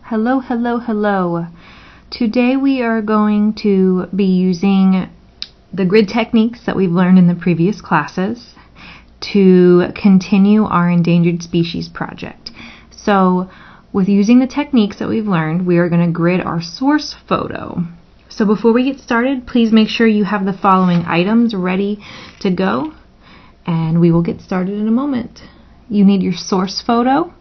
Hello, hello, hello. Today we are going to be using the grid techniques that we've learned in the previous classes to continue our endangered species project. So with using the techniques that we've learned, we are going to grid our source photo. So before we get started, please make sure you have the following items ready to go, and we will get started in a moment. You need your source photo,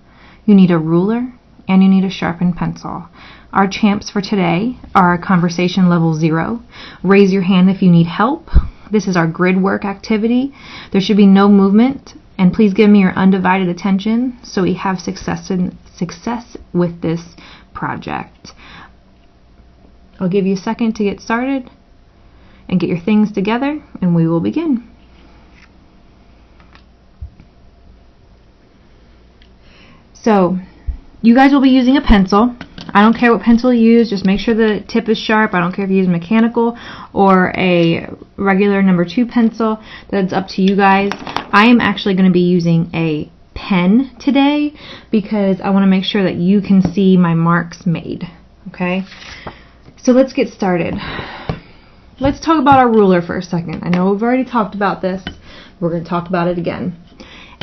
you need a ruler, and you need a sharpened pencil. Our champs for today are conversation level 0. Raise your hand if you need help. This is our grid work activity. There should be no movement, and please give me your undivided attention so we have success with this project. I'll give you a second to get started and get your things together, and we will begin. So, you guys will be using a pencil. I don't care what pencil you use, just make sure the tip is sharp. I don't care if you use mechanical or a regular number 2 pencil. That's up to you guys. I am actually going to be using a pen today because I want to make sure that you can see my marks made. Okay? So let's get started. Let's talk about our ruler for a second. I know we've already talked about this. We're going to talk about it again.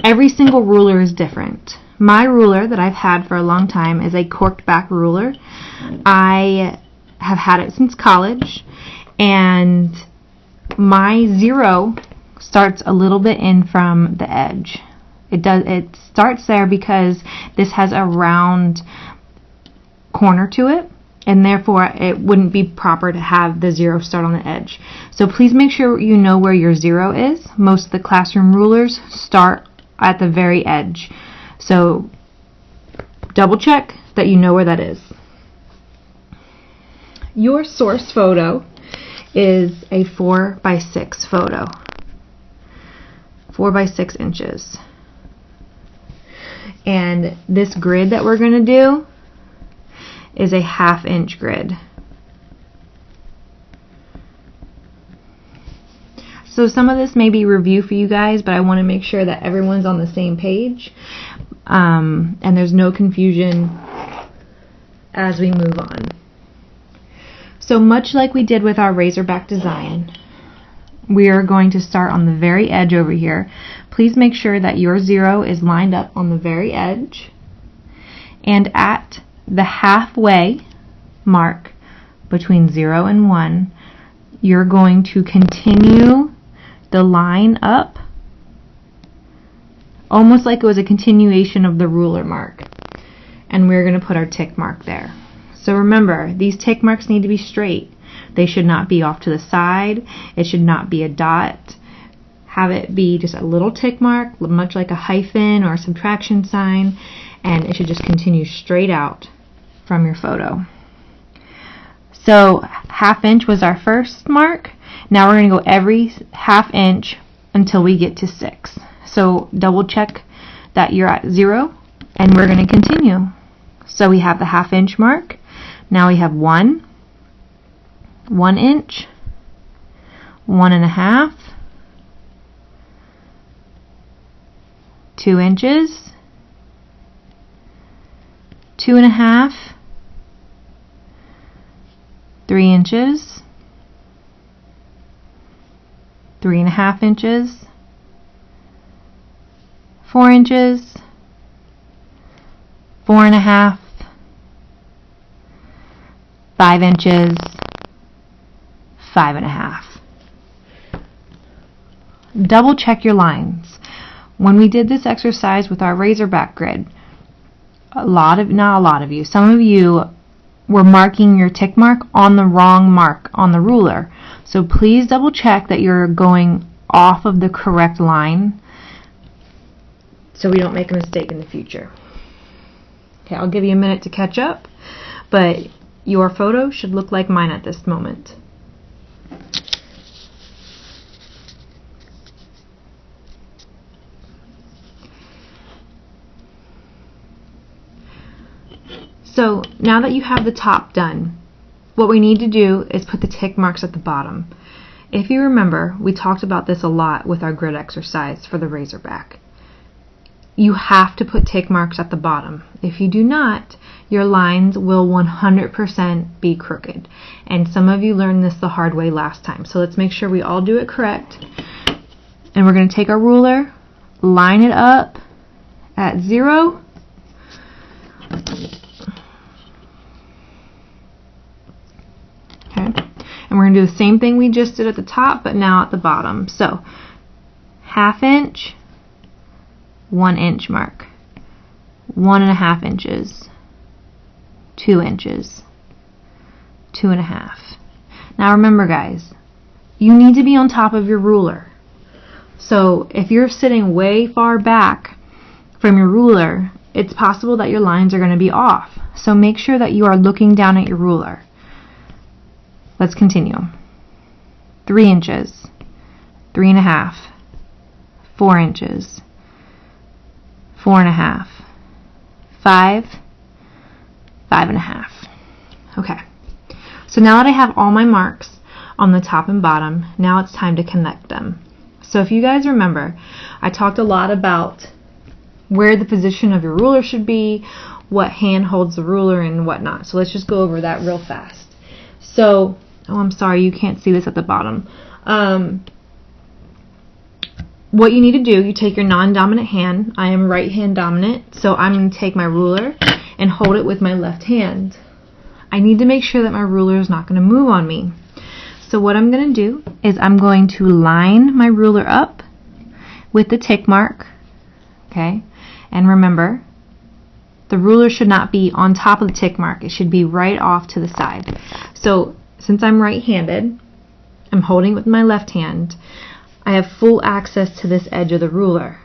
Every single ruler is different. My ruler that I've had for a long time is a corked back ruler. I have had it since college, and my 0 starts a little bit in from the edge. It starts there because this has a round corner to it, and therefore it wouldn't be proper to have the 0 start on the edge. So please make sure you know where your 0 is. Most of the classroom rulers start at the very edge. So double check that you know where that is. Your source photo is a 4x6 photo. 4 by 6 inches. And this grid that we're going to do is a 1/2 inch grid. So some of this may be review for you guys, but I want to make sure that everyone's on the same page. And there's no confusion as we move on. So much like we did with our razorback design, we are going to start on the very edge over here. Please make sure that your 0 is lined up on the very edge, and at the halfway mark between 0 and 1, you're going to continue the line up almost like it was a continuation of the ruler mark, and we're going to put our tick mark there. So remember, these tick marks need to be straight. They should not be off to the side. It should not be a dot. Have it be just a little tick mark, much like a hyphen or a subtraction sign, and it should just continue straight out from your photo. So 1/2 inch was our first mark. Now we're going to go every 1/2 inch until we get to 6. So double check that you're at 0, and we're going to continue. So we have the 1/2 inch mark. Now we have 1 inch, 1.5, 2 inches, 2.5, 3 inches, 3.5 inches, 4 inches, 4.5, 5 inches, 5.5. Double check your lines. When we did this exercise with our razorback grid, some of you were marking your tick mark on the wrong mark on the ruler. So please double check that you're going off of the correct line so we don't make a mistake in the future. Okay, I'll give you a minute to catch up, but your photo should look like mine at this moment. So now that you have the top done, what we need to do is put the tick marks at the bottom. If you remember, we talked about this a lot with our grid exercise for the razorback. you have to put tick marks at the bottom. If you do not, your lines will 100% be crooked. And some of you learned this the hard way last time. So let's make sure we all do it correct. And we're going to take our ruler, line it up at 0. Okay. And we're going to do the same thing we just did at the top, but now at the bottom. So 1/2 inch, 1 inch mark, 1.5 inches, 2 inches, 2.5. Now remember, guys, you need to be on top of your ruler. So if you're sitting way far back from your ruler, it's possible that your lines are going to be off. So make sure that you are looking down at your ruler. Let's continue. 3 inches, 3.5, 4 inches, 4.5, 5, 5.5. Okay. So now that I have all my marks on the top and bottom, now it's time to connect them. So if you guys remember, I talked a lot about where the position of your ruler should be, what hand holds the ruler, and whatnot. So let's just go over that real fast. So, oh, I'm sorry, you can't see this at the bottom. What you need to do, you take your non-dominant hand. I am right hand dominant, so I'm going to take my ruler and hold it with my left hand. I need to make sure that my ruler is not going to move on me. So what I'm going to do is I'm going to line my ruler up with the tick mark. Okay, and remember, the ruler should not be on top of the tick mark. It should be right off to the side. So since I'm right-handed, I'm holding it with my left hand. I have full access to this edge of the ruler.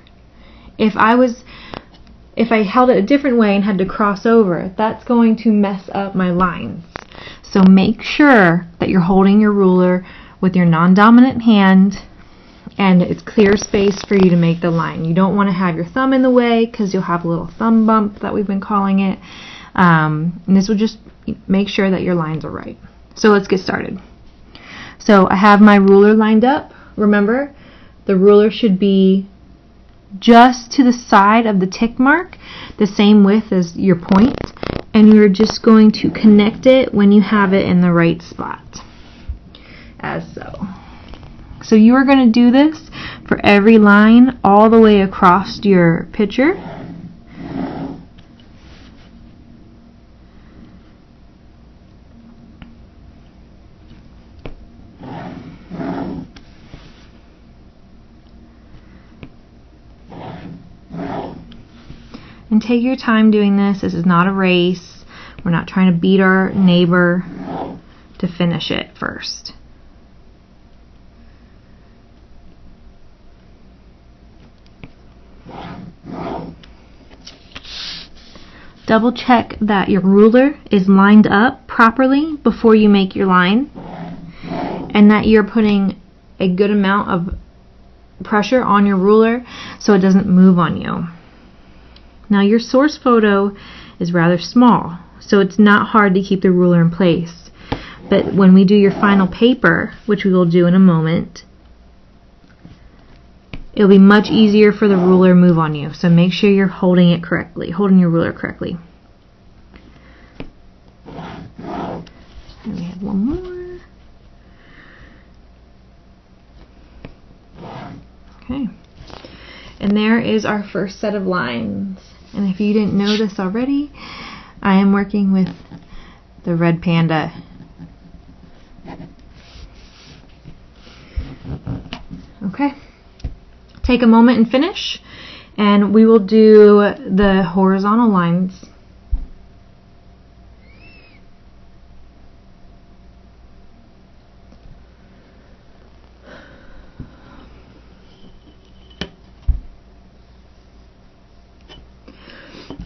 If I held it a different way and had to cross over, that's going to mess up my lines. So make sure that you're holding your ruler with your non-dominant hand and it's clear space for you to make the line. You don't want to have your thumb in the way because you'll have a little thumb bump that we've been calling it. And this will just make sure that your lines are right. So let's get started. So I have my ruler lined up. Remember, the ruler should be just to the side of the tick mark, the same width as your point, and you're just going to connect it when you have it in the right spot, as so. So you are going to do this for every line all the way across your picture. And take your time doing this. This is not a race. We're not trying to beat our neighbor to finish it first. Double check that your ruler is lined up properly before you make your line, and that you're putting a good amount of pressure on your ruler so it doesn't move on you. Now your source photo is rather small, so it's not hard to keep the ruler in place. But when we do your final paper, which we will do in a moment, it'll be much easier for the ruler to move on you. So make sure you're holding it correctly, holding your ruler correctly. And we have one more. Okay. And there is our first set of lines. And if you didn't know this already, I am working with the red panda. Okay. Take a moment and finish, and we will do the horizontal lines.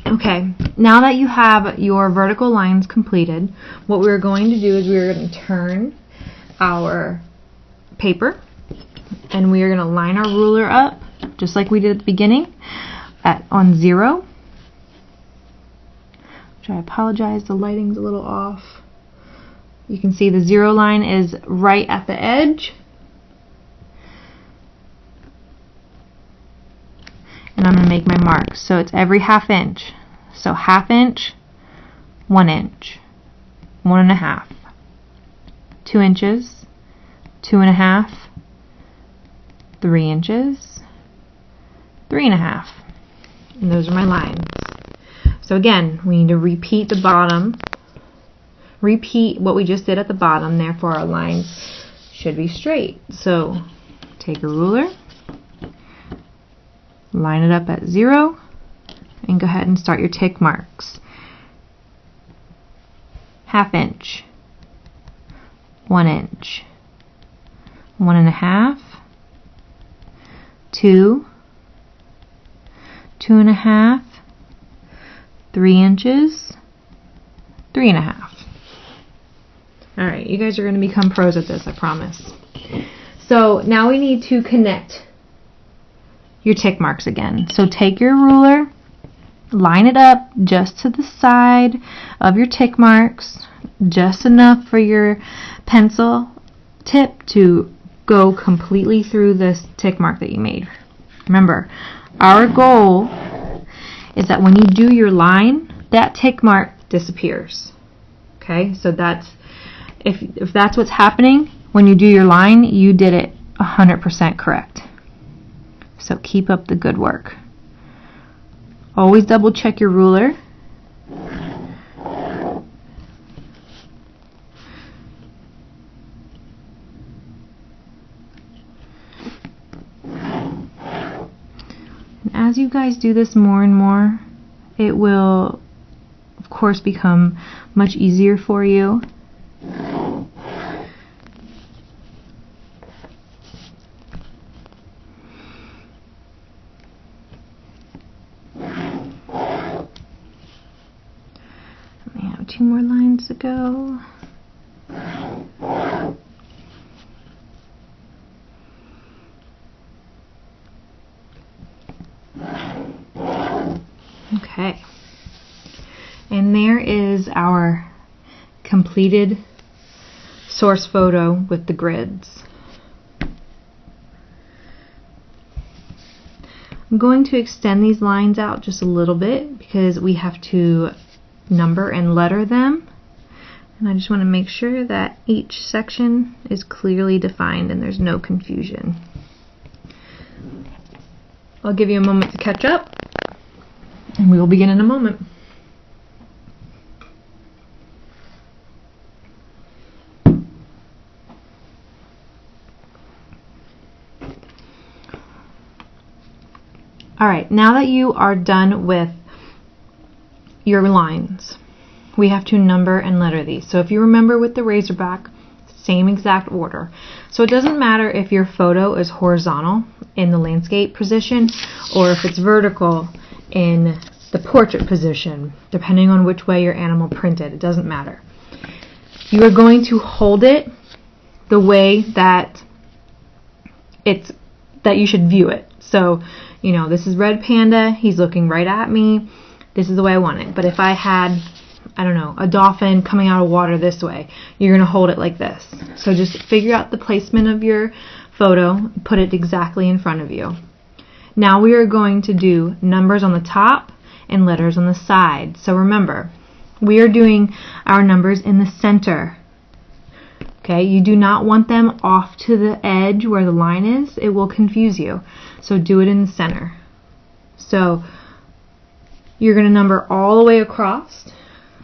Okay, now that you have your vertical lines completed, what we're going to do is we're going to turn our paper, and we are going to line our ruler up just like we did at the beginning on 0. Which I apologize, the lighting's a little off. You can see the 0 line is right at the edge. And I'm going to make my marks. So it's every 1/2 inch. So 1/2 inch, 1 inch, 1.5, 2 inches, 2.5, 3 inches, 3.5. And those are my lines. So again, we need to repeat the bottom, repeat what we just did at the bottom, therefore our lines should be straight. So take a ruler, line it up at 0, and go ahead and start your tick marks. 1/2 inch, 1 inch, 1.5, 2, 2.5, 3 inches, 3.5. Alright, you guys are going to become pros at this, I promise. So now we need to connect your tick marks again. So take your ruler, line it up just to the side of your tick marks, just enough for your pencil tip to go completely through this tick mark that you made. Remember, our goal is that when you do your line, that tick mark disappears. Okay, so that's if that's what's happening when you do your line, you did it 100% correct. So keep up the good work. Always double check your ruler. And as you guys do this more and more, it will of course become much easier for you. We have 2 more lines to go. Okay. And there is our completed source photo with the grids. I'm going to extend these lines out just a little bit because we have to number and letter them, and I just want to make sure that each section is clearly defined and there's no confusion. I'll give you a moment to catch up, and we will begin in a moment. Alright, now that you are done with your lines, we have to number and letter these. So if you remember with the Razorback, same exact order. So it doesn't matter if your photo is horizontal in the landscape position or if it's vertical in the portrait position, depending on which way your animal printed. It doesn't matter. You are going to hold it the way that you should view it. So, you know, this is Red Panda, he's looking right at me, this is the way I want it. But if I had, I don't know, a dolphin coming out of water this way, you're going to hold it like this. So just figure out the placement of your photo, put it exactly in front of you. Now we are going to do numbers on the top and letters on the side. So remember, we are doing our numbers in the center. Okay, you do not want them off to the edge where the line is. It will confuse you. So do it in the center. So you're going to number all the way across.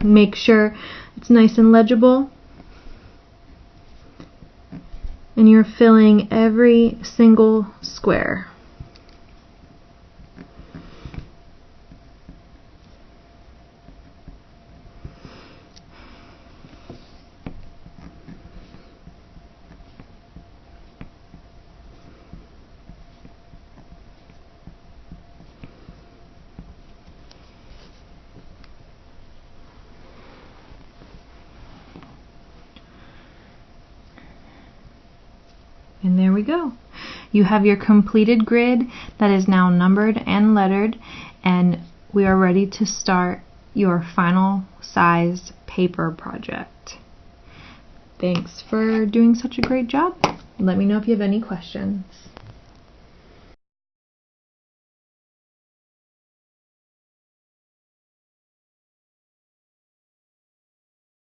Make sure it's nice and legible. And you're filling every single square. And there we go. You have your completed grid that is now numbered and lettered, and we are ready to start your final sized paper project. Thanks for doing such a great job. Let me know if you have any questions.